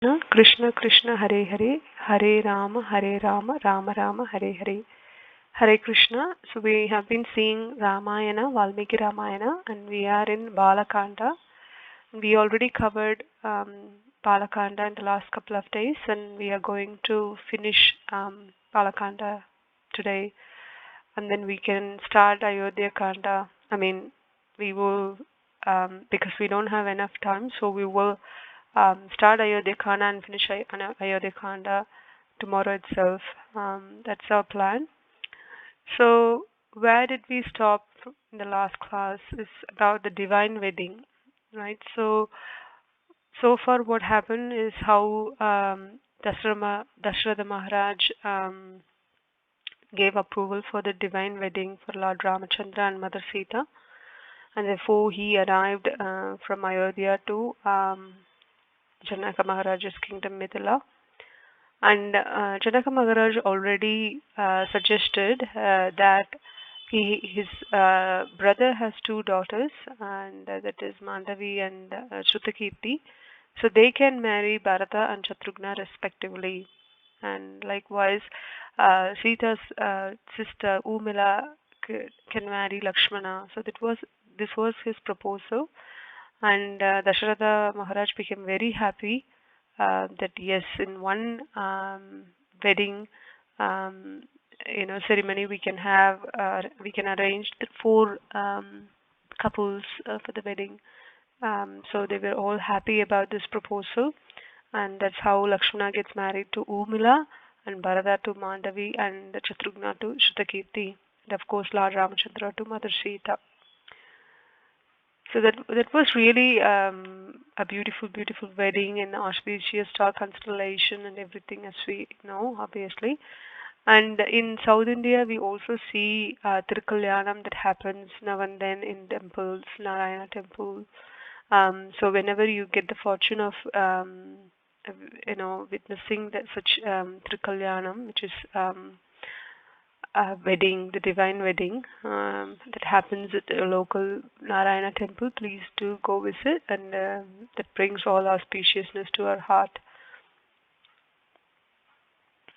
Krishna Krishna Hare Hare Hare Rama Rama Rama Hare Hare. Hare Krishna. So we have been seeing Ramayana, Valmiki Ramayana, and we are in Bala Kanda. We already covered Bala Kanda in the last couple of days, and we are going to finish Bala Kanda today, and then we can start Ayodhya Kanda. I mean, we will because we don't have enough time, so we will start Ayodhya Kanda and finish Ayodhya Kanda tomorrow itself. That's our plan. So, where did we stop in the last class? Is about the divine wedding, right? So far, what happened is how Dasharatha Maharaj gave approval for the divine wedding for Lord Ramachandra and Mother Sita, and therefore he arrived from Ayodhya to Janaka Maharaj's kingdom Mithila. And Janaka Maharaj already suggested that his brother has two daughters, and that is Mandavi and Shrutakirti. So they can marry Bharata and Shatrughna respectively. And likewise, Sita's sister Umila can marry Lakshmana. So this was his proposal, and Dasharatha Maharaj became very happy that yes, in one wedding, um, ceremony we can arrange the four couples for the wedding. So they were all happy about this proposal, and that's how Lakshmana gets married to Urmila, and Bharata to Mandavi, and Shatrughna to Shrutakirti, and of course Lord Ramachandra to Mother Sita. So that was really a beautiful wedding in auspicious star constellation and everything, as we know, obviously. And in South India, we also see Tirukalyanam that happens now and then in temples, Narayana temple. So whenever you get the fortune of witnessing that such Tirukalyanam, which is wedding, the divine wedding that happens at a local Narayana temple, please do go visit, and that brings all auspiciousness to our heart.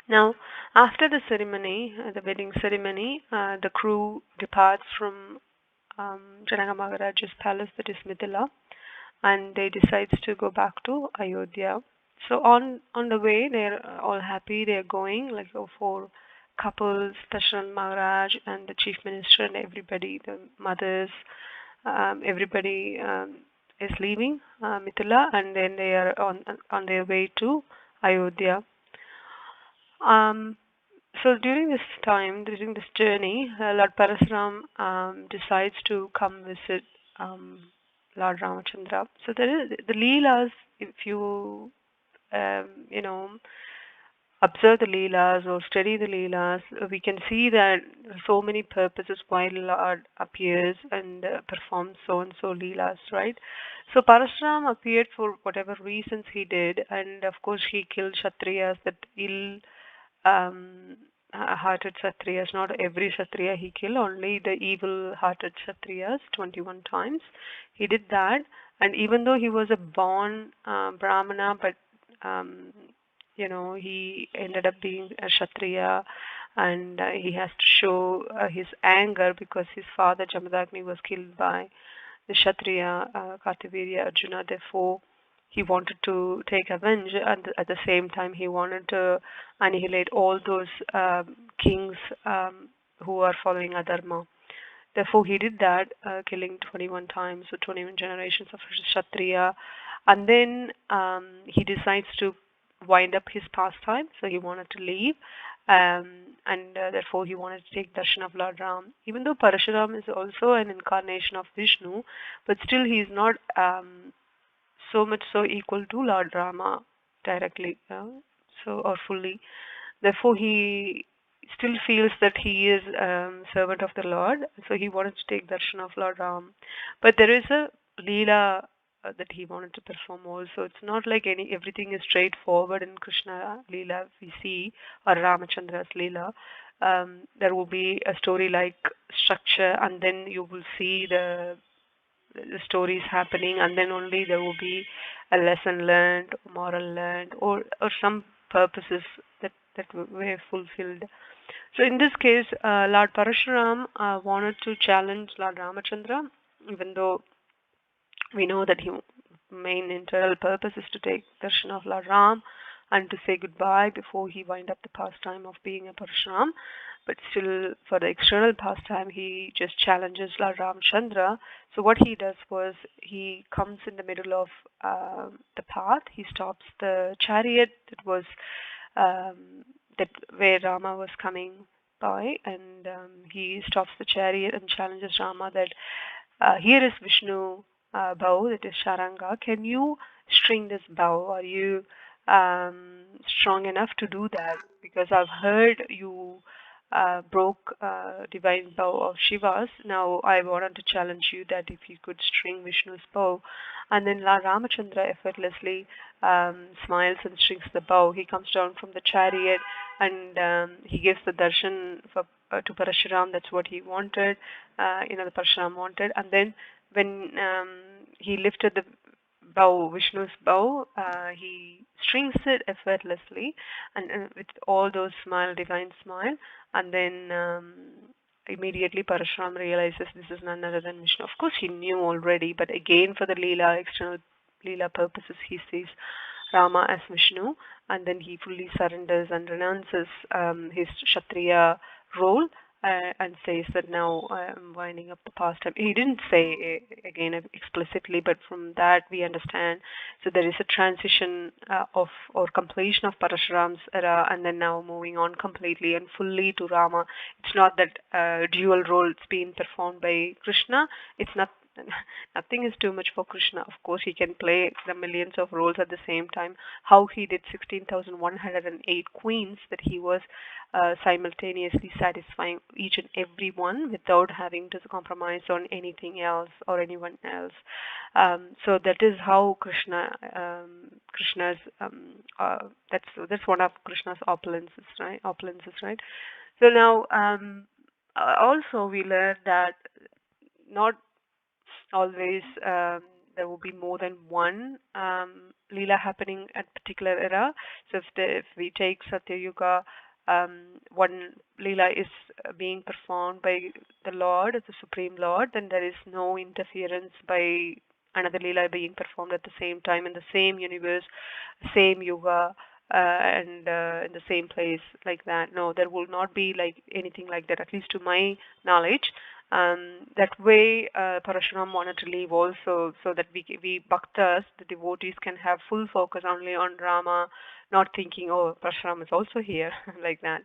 Now, after the ceremony, the wedding ceremony, the crew departs from Janaka Maharaj's palace, that is Mithila, and they decides to go back to Ayodhya. So on the way, they're all happy. They're going like four couples, Dasharatha Maharaj and the chief minister and everybody, the mothers, everybody is leaving Mithila, and then they are on their way to Ayodhya. Um, so during this time, during this journey, Lord Parasuram decides to come visit Lord Ramachandra. So there is the Leelas, if you you know observe the Leelas or study the Leelas, we can see that so many purposes why Lord appears and performs so and so Leelas, right? So Parasuram appeared for whatever reasons he did, and of course he killed Kshatriyas, that ill hearted Kshatriyas. Not every Kshatriya he killed, only the evil hearted Kshatriyas 21 times. He did that, and even though he was a born Brahmana, but he ended up being a Kshatriya, and he has to show his anger because his father Jamadagni was killed by the Kshatriya Kartavirya Arjuna. Therefore, he wanted to take revenge, and at the same time, he wanted to annihilate all those kings who are following Adharma. Therefore, he did that, killing 21 times, so 21 generations of Kshatriya. And then he decides to wind up his pastime, so he wanted to leave. And therefore he wanted to take darshan of Lord Ram. Even though Parashuram is also an incarnation of Vishnu, but still he is not so much so equal to Lord Rama directly, or fully. Therefore, he still feels that he is servant of the Lord, so he wanted to take darshan of Lord Ram. But there is a Leela that he wanted to perform also. It's not like everything is straightforward in Krishna Leela we see, or Ramachandra's Leela. There will be a story like structure, and then you will see the the story is happening, and then only there will be a lesson learned, moral learned, or some purposes that were fulfilled. So in this case, Lord Parashuram wanted to challenge Lord Ramachandra, even though we know that his main internal purpose is to take darshan of Lord Ram and to say goodbye before he wind up the pastime of being a Parashuram. But still, for the external pastime, he just challenges Lord Ramchandra. So what he does was he comes in the middle of the path. He stops the chariot that was that where Rama was coming by, and he stops the chariot and challenges Rama that here is Vishnu bow, that is Sharanga. Can you string this bow? Are you strong enough to do that? Because I've heard you broke divine bow of Shiva's. Now I wanted to challenge you that if you could string Vishnu's bow. And then Ramachandra effortlessly smiles and strings the bow. He comes down from the chariot and he gives the darshan to Parashuram. That's what he wanted. The Parshuram wanted. And then when he lifted the bow, Vishnu's bow, he strings it effortlessly and with all those smile, divine smile. And then immediately Parashuram realizes this is none other than Vishnu. Of course, he knew already, but again, for the Leela, external Leela purposes, he sees Rama as Vishnu, and then he fully surrenders and renounces his Kshatriya role and says that now I'm winding up the pastime. He didn't say again explicitly, but from that we understand. So there is a transition of or completion of Parashuram's era, and then now moving on completely and fully to Rama. It's not that dual role it's being performed by Krishna. It's not. Nothing is too much for Krishna. Of course, he can play the millions of roles at the same time. How he did 16,108 queens, that he was simultaneously satisfying each and every one without having to compromise on anything else or anyone else. So that is how Krishna's that's one of Krishna's opulences, right? So now also we learn that not always there will be more than one Leela happening at particular era. So if we take Satya Yuga, one Leela is being performed by the Lord, the Supreme Lord, then there is no interference by another Leela being performed at the same time in the same universe, same Yuga, and in the same place like that. No, there will not be like anything like that, at least to my knowledge. That way, Parashuram wanted to leave also, so that we bhaktas, the devotees, can have full focus only on Rama, not thinking, oh, Parashuram is also here, like that.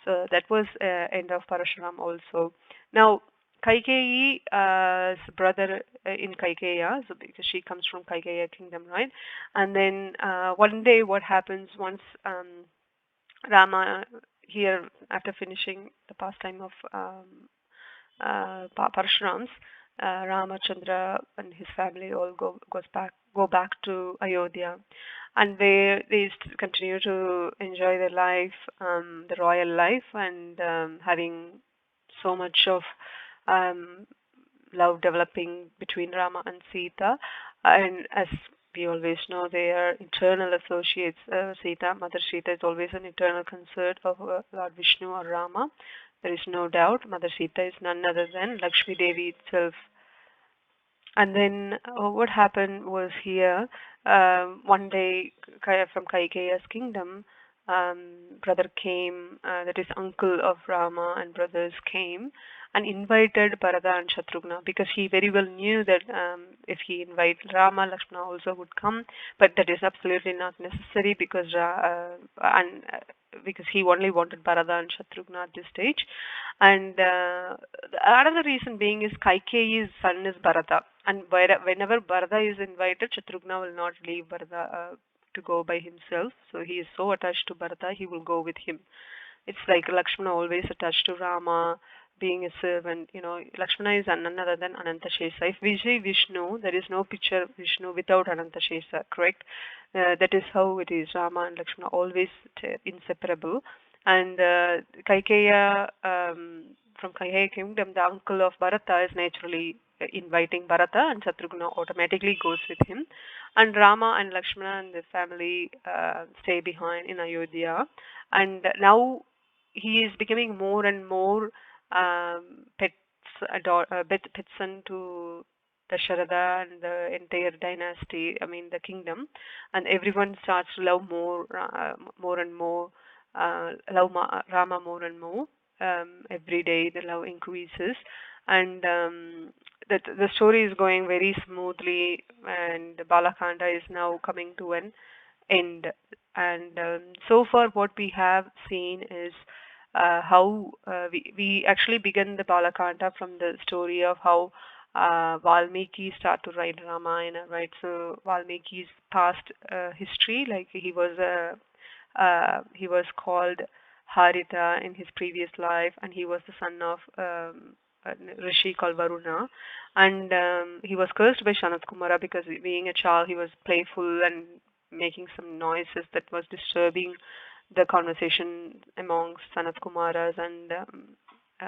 So that was end of Parashuram also. Now, Kaikeyi's brother in Kaikeya, so because she comes from Kaikeya kingdom, right? And then one day, what happens once Rama here, after finishing the pastime of Parashurams, Ramachandra and his family all go back to Ayodhya, and they continue to enjoy their life, the royal life, and having so much of um, love developing between Rama and Sita, and as we always know, they are eternal associates. Sita, Mother Sita, is always an eternal consort of Lord Vishnu or Rama. There is no doubt. Mother Sita is none other than Lakshmi Devi itself. And then what happened was here, one day from Kaikeya's kingdom, brother came, that is uncle of Rama and brothers came and invited Bharata and Shatrughna, because he very well knew that if he invited Rama, Lakshmana also would come, but that is absolutely not necessary because because he only wanted Bharata and Shatrughna at this stage. And another reason being is Kaikeyi's son is Bharata, and whenever Bharata is invited, Shatrughna will not leave Bharata to go by himself. So he is so attached to Bharata, he will go with him. It's like Lakshmana always attached to Rama, being a servant. Lakshmana is none other than Anantashesa. If we say Vishnu, there is no picture of Vishnu without Anantashesa, correct? That is how it is. Rama and Lakshmana always inseparable. And Kaikeya, from Kaikeya kingdom, the uncle of Bharata is naturally inviting Bharata, and Shatrugna automatically goes with him. And Rama and Lakshmana and the family stay behind in Ayodhya. And now he is becoming more and more pets, pet son to Dasharatha and the entire dynasty, I mean the kingdom, and everyone starts to love more and more, Rama more and more. Every day the love increases, and the story is going very smoothly, and Balakanda is now coming to an end. And so far, what we have seen is how we actually began the Balakanda from the story of how Valmiki started to write Ramayana, right? So Valmiki's past history, like he was called Harita in his previous life, and he was the son of a rishi called Varuna, and he was cursed by Sanat Kumara because being a child he was playful and making some noises that was disturbing the conversation amongst Sanat Kumaras and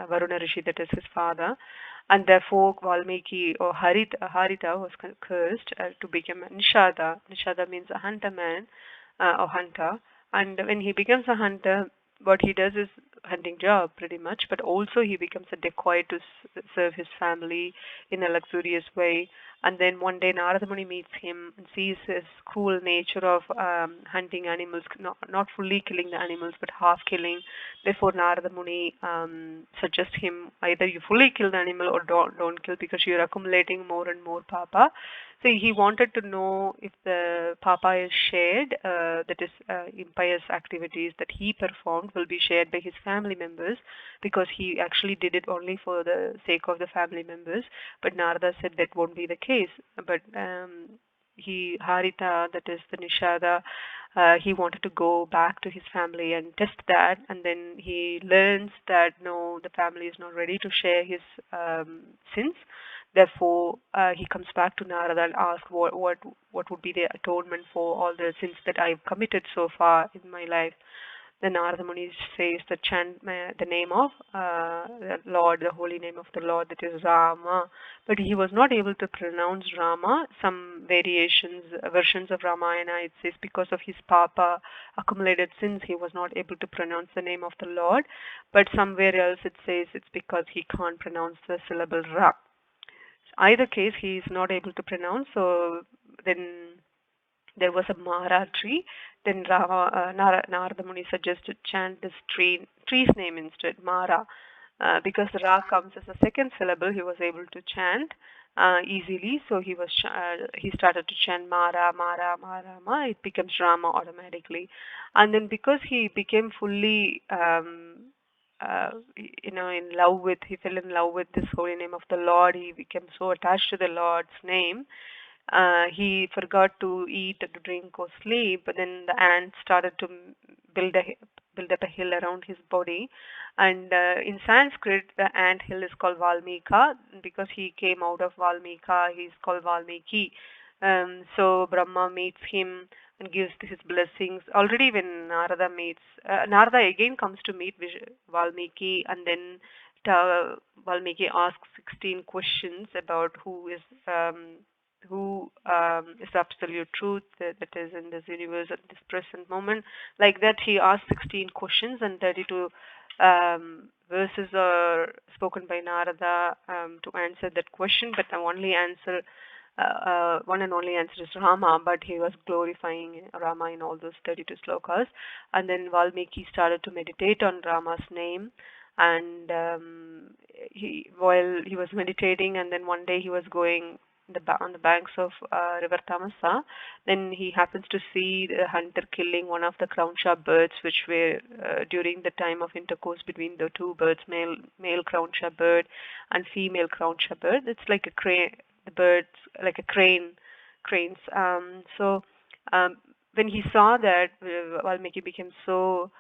Varuna Rishi, that is his father, and therefore Valmiki or Harita was cursed to become a Nishada. Nishada means a hunter man or hunter, and when he becomes a hunter, what he does is hunting job pretty much, but also he becomes a decoy to serve his family in a luxurious way. And then one day Narada Muni meets him and sees his cruel nature of hunting animals, not fully killing the animals, but half killing. Therefore, Narada Muni suggests him either you fully kill the animal or don't kill because you're accumulating more and more papa. So he wanted to know if the papa is shared, that is, impious activities that he performed will be shared by his family members, because he actually did it only for the sake of the family members. But Narada said that won't be the case. But Harita, that is the Nishada, he wanted to go back to his family and test that, and then he learns that no, the family is not ready to share his sins. Therefore, he comes back to Narada and asks what would be the atonement for all the sins that I've committed so far in my life. Then Narada Muni says the chant the name of the Lord, the holy name of the Lord, that is Rama. But he was not able to pronounce Rama. Some versions of Ramayana, it says because of his papa accumulated sins, he was not able to pronounce the name of the Lord. But somewhere else it says it's because he can't pronounce the syllable Ra. Either case, he is not able to pronounce. So then there was a Mara tree. Then Narada Muni suggested chant this tree's name instead, Mara. Because the Ra comes as a second syllable, he was able to chant easily. So he started to chant Mara, Mara, Mara, Ma. It becomes Rama automatically. And then because he became fully in love with, he fell in love with this holy name of the Lord. He became so attached to the Lord's name. He forgot to eat, to drink, or sleep. But then the ants started to build up a hill around his body. And in Sanskrit, the ant hill is called Valmika. Because he came out of Valmika, he's called Valmiki. So Brahma meets him and gives his blessings. Already when Narada again comes to meet Valmiki, and then Valmiki asks 16 questions about who is absolute truth that is in this universe at this present moment. Like that, he asked 16 questions, and 32 verses are spoken by Narada to answer that question. But the one and only answer is Rama, but he was glorifying Rama in all those 32 slokas. And then Valmiki started to meditate on Rama's name. And while he was meditating, and then one day he was going on the banks of river Tamasa, then he happens to see the hunter killing one of the crown sharp birds, which were during the time of intercourse between the two birds, male crown sharp bird and female crown sharp bird. It's like a crane, the birds like a cranes. So when he saw that, Valmiki became so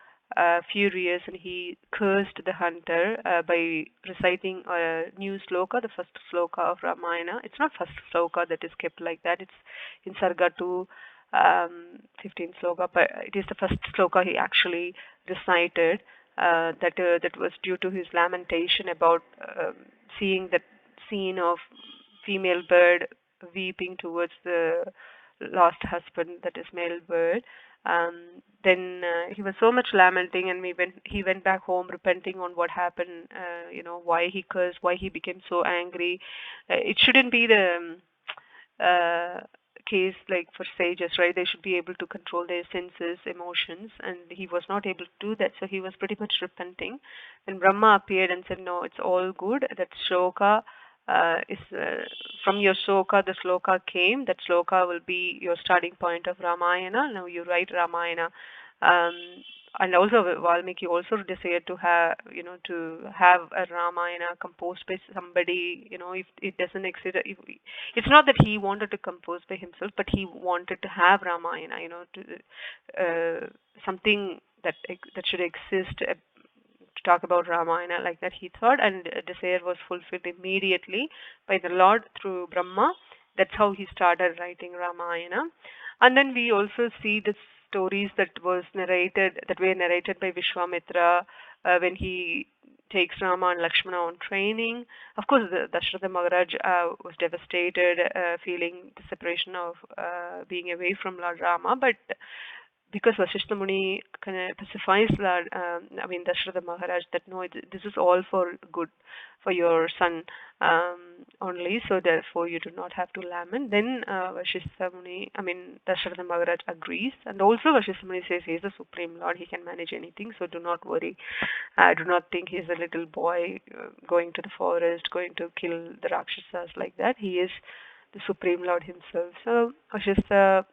furious, and he cursed the hunter by reciting a new sloka, the first sloka of Ramayana. It's not first sloka that is kept like that. It's in Sarga 2, 15 sloka, but it is the first sloka he actually recited. That was due to his lamentation about seeing that scene of female bird weeping towards the lost husband, that is male bird. Then he was so much lamenting, and he went back home repenting on what happened, why he cursed, why he became so angry. It shouldn't be the uh, case like for sages, right? They should be able to control their senses, emotions, and he was not able to do that. So he was pretty much repenting. And Brahma appeared and said, "No, it's all good. That shloka is from your shloka. The shloka came. That shloka will be your starting point of Ramayana. Now you write Ramayana." Um, and also Valmiki also desired to have a Ramayana composed by somebody. If it doesn't exist, if it's not that he wanted to compose by himself, but he wanted to have Ramayana, something that should exist to talk about Ramayana like that, he thought, and desire was fulfilled immediately by the Lord through Brahma. That's how he started writing Ramayana. And then we also see the stories that were narrated by Vishwamitra when he takes Rama and Lakshmana on training. Of course, the Dasharatha Maharaj was devastated, feeling the separation of being away from Lord Rama, but because Vasishtha Muni kind of pacifies Dasharatha Maharaj, that no, this is all for good, for your son only, so therefore you do not have to lament. Then Dasharatha Maharaj agrees, and also Vasishtha Muni says he is the Supreme Lord, he can manage anything, so do not worry. Do not think he is a little boy going to the forest, going to kill the Rakshasas like that. He is the Supreme Lord himself. So Vasishtha,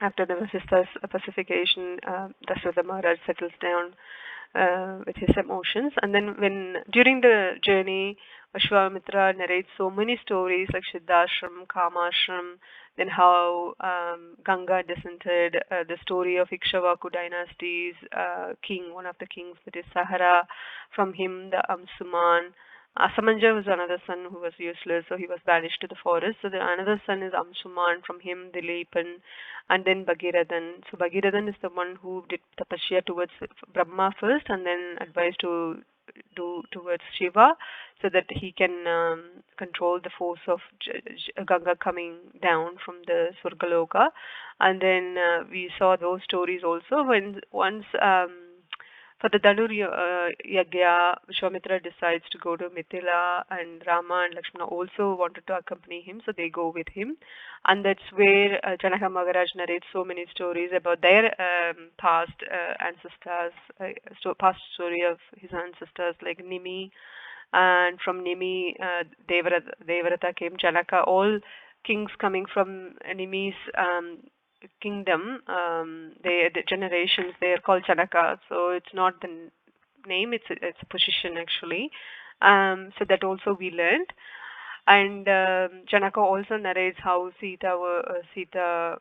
after the Vasishtha's pacification, Dasharatha Maharaj settles down with his emotions. And then during the journey, Vishwamitra narrates so many stories like Siddhashram, Kamashram, then how Ganga descended, the story of Ikshvaku dynasty's one of the kings, that is Sahara, from him the Amsuman. Asamanja was another son who was useless, so he was banished to the forest. So the another son is Amsuman, from him Dilepan, and then Bhagirathan. So Bhagirathan is the one who did tapasya towards Brahma first, and then advised to do towards Shiva, so that he can control the force of Ganga coming down from the Surgaloka. And then we saw those stories also when once. For the Dhanur Yagya, Vishwamitra decides to go to Mithila, and Rama and Lakshmana also wanted to accompany him, so they go with him. And that's where Janaka Maharaj narrates so many stories about their past ancestors, past story of his ancestors like Nimi, and from Nimi, Devarata came, Janaka, all kings coming from Nimi's kingdom, the generations, they are called Janaka. So it's not the name, it's a position actually. So that also we learned. And Janaka also narrates how Sita's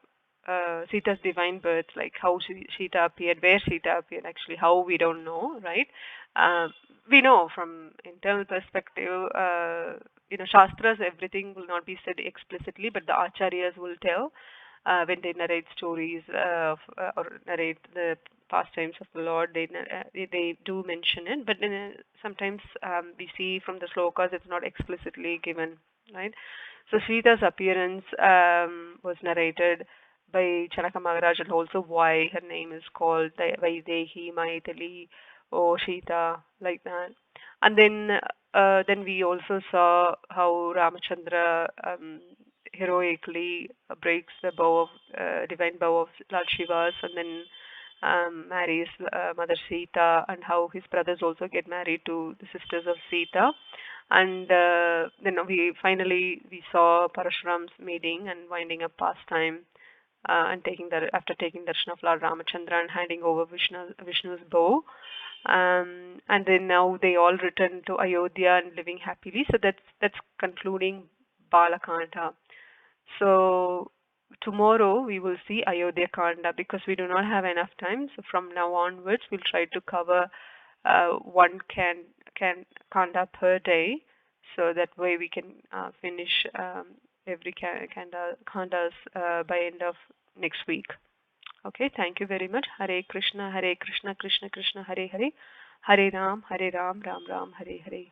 divine birth, like how Sita appeared, where Sita appeared, actually how we don't know, right? We know from internal perspective, Shastras, everything will not be said explicitly, but the Acharyas will tell when they narrate stories or narrate the pastimes of the Lord, they do mention it, but then sometimes we see from the slokas it's not explicitly given, right? So Sita's appearance was narrated by Chanaka Maharaj, and also why her name is called Vaidehi, Maithili, or Sita, like that. And then we also saw how Ramachandra heroically breaks the divine bow of Lord Shiva's, and then marries Mother Sita, and how his brothers also get married to the sisters of Sita. And then we saw Parashuram's meeting and winding up pastime, and after taking darshan of Lord Ramachandra and handing over Vishnu's bow. And then now they all return to Ayodhya and living happily. So that's concluding Bala Kanda. So tomorrow we will see Ayodhya Kanda, because we do not have enough time. So from now onwards, we'll try to cover one Kanda per day, so that way we can finish every Kandas by end of next week. Okay, thank you very much. Hare Krishna, Krishna Krishna, Hare Hare, Hare Ram, Ram Ram, Hare Hare.